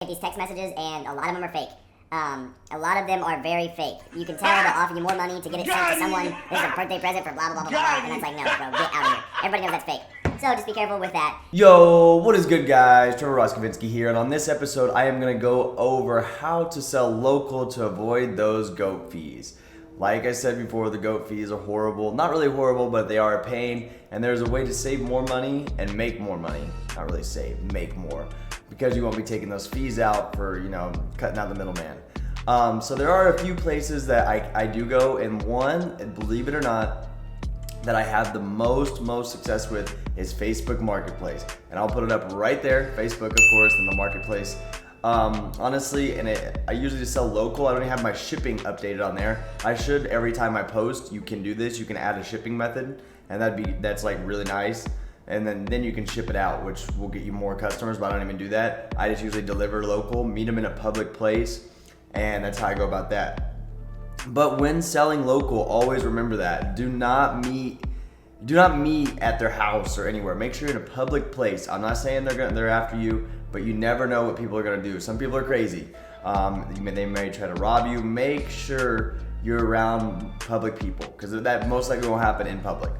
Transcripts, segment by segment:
These text messages, and a lot of them are fake. A lot of them are very fake. You can tell they'll offer you more money to get it sent to someone. This is a birthday present for blah, blah, blah, blah, blah. And it's like, no, bro, get out of here. Everybody knows that's fake. So just be careful with that. Yo, what is good, guys? Trevor Roskovensky here, and on this episode, I am going to go over how to sell local to avoid those goat fees. Like I said before, the goat fees are horrible. Not really horrible, but they are a pain, and there's a way to save more money and make more money. Not really save, make more, because you won't be taking those fees out for, cutting out the middleman. So there are a few places that I do go, and one, and believe it or not, that I have the most success with is Facebook Marketplace. And I'll put it up right there, Facebook of course, and the Marketplace. Honestly, I usually just sell local. I don't even have my shipping updated on there. I should. Every time I post, you can do this. You can add a shipping method, and that's like really nice. And then you can ship it out, which will get you more customers, but I don't even do that. I just usually deliver local, meet them in a public place, and that's how I go about that. But when selling local, always remember that. Do not meet at their house or anywhere. Make sure you're in a public place. I'm not saying they're after you, but you never know what people are gonna do. Some people are crazy. They may try to rob you. Make sure you're around public people, because that most likely will happen in public.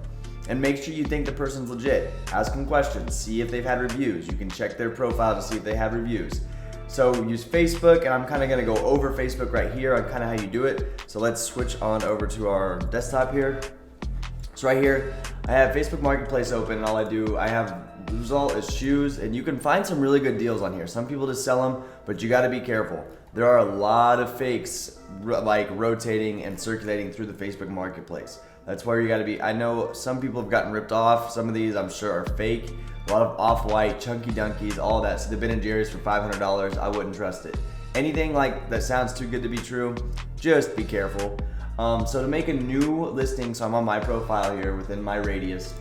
And make sure you think the person's legit. Ask them questions. See if they've had reviews. You can check their profile to see if they have reviews. So use Facebook, and I'm kind of gonna go over Facebook right here on kind of how you do it. So let's switch on over to our desktop here. So right here, I have Facebook Marketplace open, and all I have result is shoes, and you can find some really good deals on here. Some people just sell them, but you gotta be careful. There are a lot of fakes like rotating and circulating through the Facebook Marketplace. That's where you gotta be. I know some people have gotten ripped off. Some of these I'm sure are fake. A lot of Off-White, Chunky Dunkies, all that. So the Ben & Jerry's for $500, I wouldn't trust it. Anything like that sounds too good to be true, just be careful. So to make a new listing, so I'm on my profile here within my radius,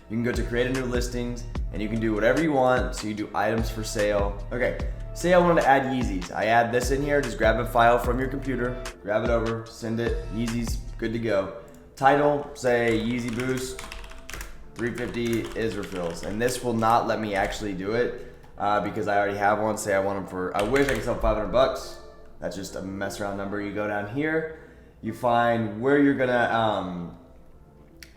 you can go to create a new listings, and you can do whatever you want. So you do items for sale. Okay, say I wanted to add Yeezys. I add this in here, just grab a file from your computer, grab it over, send it, Yeezys, good to go. Title, say Yeezy Boost, 350 Israfils, and this will not let me actually do it because I already have one. Say I want them for, I wish I could sell 500 bucks. That's just a mess around number. You go down here, you find where you're gonna,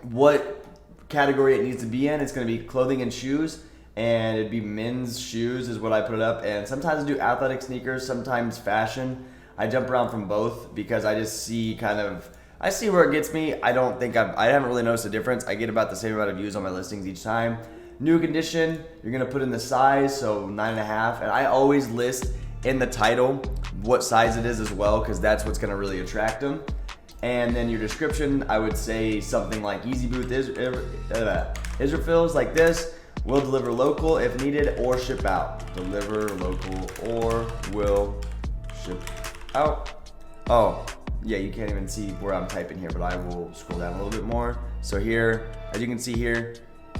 what category it needs to be in. It's gonna be clothing and shoes, and it'd be men's shoes is what I put it up. And sometimes I do athletic sneakers, sometimes fashion. I jump around from both because I just see I see where it gets me. I haven't really noticed a difference. I get about the same amount of views on my listings each time. New condition, you're gonna put in the size, so 9.5. And I always list in the title what size it is as well, because that's what's gonna really attract them. And then your description, I would say something like Yeezy Booth Israfils like this. Will deliver local if needed or ship out. Deliver local or will ship out. Oh. Yeah, you can't even see where I'm typing here, but I will scroll down a little bit more. So here, as you can see here,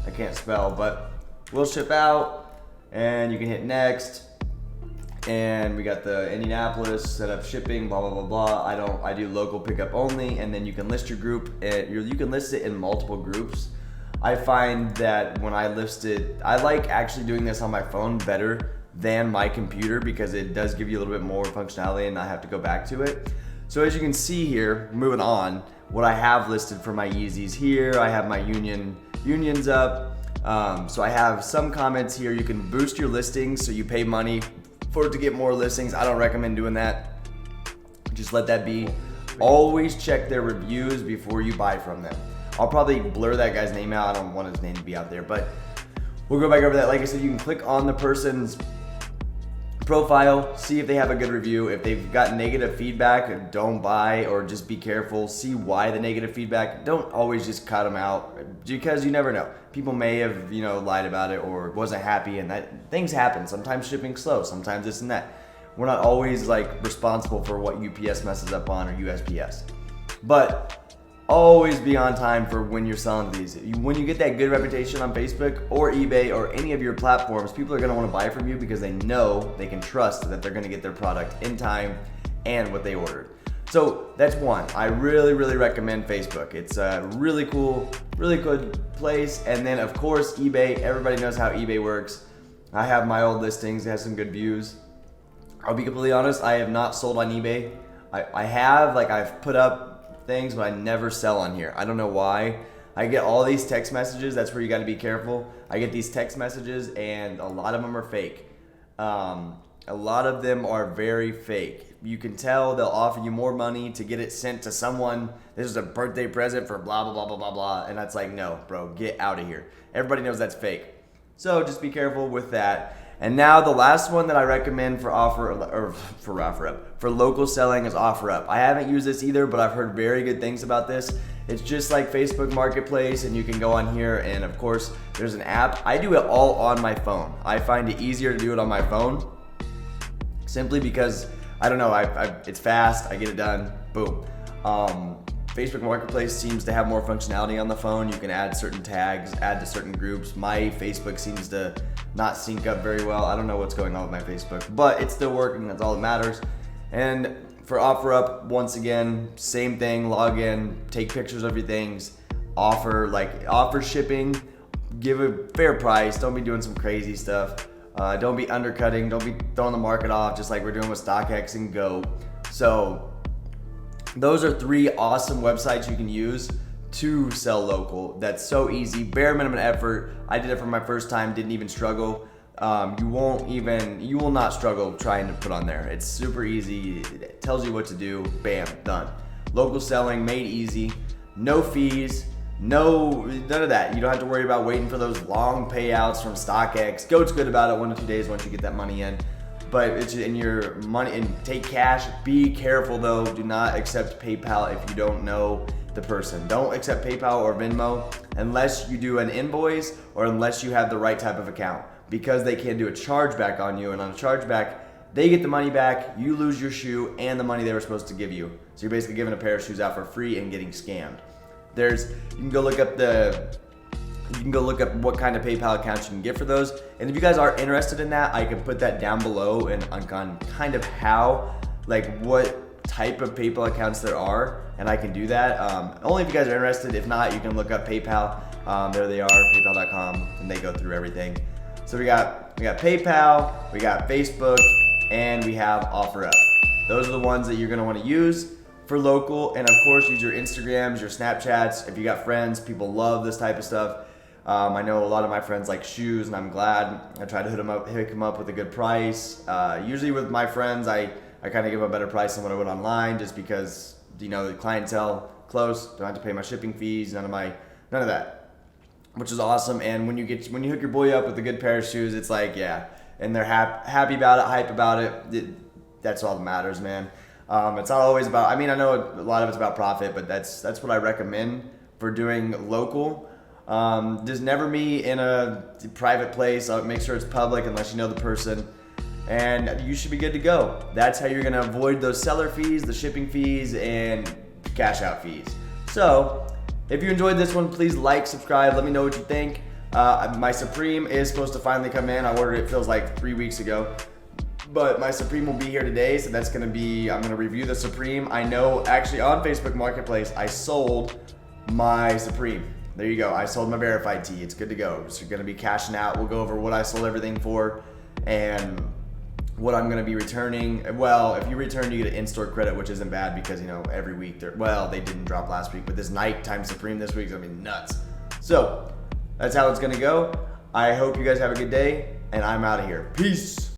I can't spell, but we'll ship out, and you can hit next. And we got the Indianapolis set up shipping, blah, blah, blah, blah. I do local pickup only, and then you can list your group, and you can list it in multiple groups. I find that when I list it, I like actually doing this on my phone better than my computer, because it does give you a little bit more functionality and I have to go back to it. So as you can see here, moving on, what I have listed for my Yeezys here, I have my unions up. So I have some comments here. You can boost your listings, so you pay money for it to get more listings. I don't recommend doing that. Just let that be. Always check their reviews before you buy from them. I'll probably blur that guy's name out. I don't want his name to be out there, but we'll go back over that. Like I said, you can click on the person's profile, see if they have a good review. If they've got negative feedback, don't buy, or just be careful. See why the negative feedback. Don't always just cut them out, because you never know. People may have, lied about it or wasn't happy, and that things happen. Sometimes shipping's slow, sometimes this and that. We're not always responsible for what UPS messes up on, or USPS. But always be on time for when you're selling these. When you get that good reputation on Facebook or eBay or any of your platforms, people are going to want to buy from you because they know they can trust that they're going to get their product in time and what they ordered. So that's one. I really recommend Facebook. It's a really cool, really good place. And then of course eBay. Everybody knows how eBay works. I have my old listings. It has some good views. I'll be completely honest, I have not sold on eBay. I've put up things, but I never sell on here. I don't know why. I get all these text messages. That's where you got to be careful. I get these text messages, and a lot of them are fake. A lot of them are very fake. You can tell they'll offer you more money to get it sent to someone. This is a birthday present for blah, blah, blah, blah, blah, blah. And that's like, no, bro, get out of here. Everybody knows that's fake. So just be careful with that. And now the last one that I recommend for local selling is OfferUp. I haven't used this either, but I've heard very good things about this. It's just like Facebook Marketplace, and you can go on here, and of course there's an app. I do it all on my phone. I find it easier to do it on my phone simply because I don't know, it's fast, I get it done, boom. Facebook Marketplace seems to have more functionality on the phone. You can add certain tags, add to certain groups. My Facebook seems to not sync up very well. I don't know what's going on with my Facebook, but it's still working, that's all that matters. And for OfferUp, once again, same thing, log in, take pictures of your things, offer shipping, give a fair price, don't be doing some crazy stuff. Don't be undercutting, don't be throwing the market off just like we're doing with StockX and Go. So those are 3 awesome websites you can use to sell local. That's so easy, bare minimum effort. I did it for my first time, didn't even struggle. You will not struggle trying to put on there. It's super easy, it tells you what to do, bam, done. Local selling, made easy, no fees, none of that. You don't have to worry about waiting for those long payouts from StockX. Goat's good about it, 1 to 2 days once you get that money in. But it's in your money, and take cash. Be careful though, do not accept PayPal if you don't know the person. Don't accept PayPal or Venmo unless you do an invoice or unless you have the right type of account, because they can do a chargeback on you, and on a chargeback, they get the money back, you lose your shoe and the money they were supposed to give you. So you're basically giving a pair of shoes out for free and getting scammed. You can go look up what kind of PayPal accounts you can get for those. And if you guys are interested in that, I can put that down below and on kind of how, what type of PayPal accounts there are, and I can do that. Only if you guys are interested. If not, you can look up PayPal. There they are, paypal.com, and they go through everything. So we got PayPal, we got Facebook, and we have OfferUp. Those are the ones that you're gonna wanna use for local, and of course use your Instagrams, your Snapchats. If you got friends, people love this type of stuff. I know a lot of my friends like shoes, and I'm glad. I try to hook them up with a good price. Usually with my friends, I kind of give a better price than what I would online, just because the clientele close, don't have to pay my shipping fees, none of that, which is awesome. And when you hook your boy up with a good pair of shoes, it's like, yeah, and they're happy about it, hype about it. That's all that matters, man. It's not always about, I know a lot of it's about profit, but that's what I recommend for doing local. Just never meet in a private place. Make sure it's public unless you know the person, and you should be good to go. That's how you're gonna avoid those seller fees, the shipping fees, and cash out fees. So if you enjoyed this one, please like, subscribe, let me know what you think. My Supreme is supposed to finally come in. I ordered it, feels like 3 weeks ago. But my Supreme will be here today, so that's gonna be, I'm gonna review the Supreme. I know, actually on Facebook Marketplace, I sold my Supreme. There you go, I sold my verified tee, it's good to go. So you're gonna be cashing out. We'll go over what I sold everything for and what I'm gonna be returning. Well, if you return, you get an in-store credit, which isn't bad because every week they didn't drop last week, but this nighttime Supreme this week is gonna be nuts. So that's how it's gonna go. I hope you guys have a good day, and I'm out of here. Peace.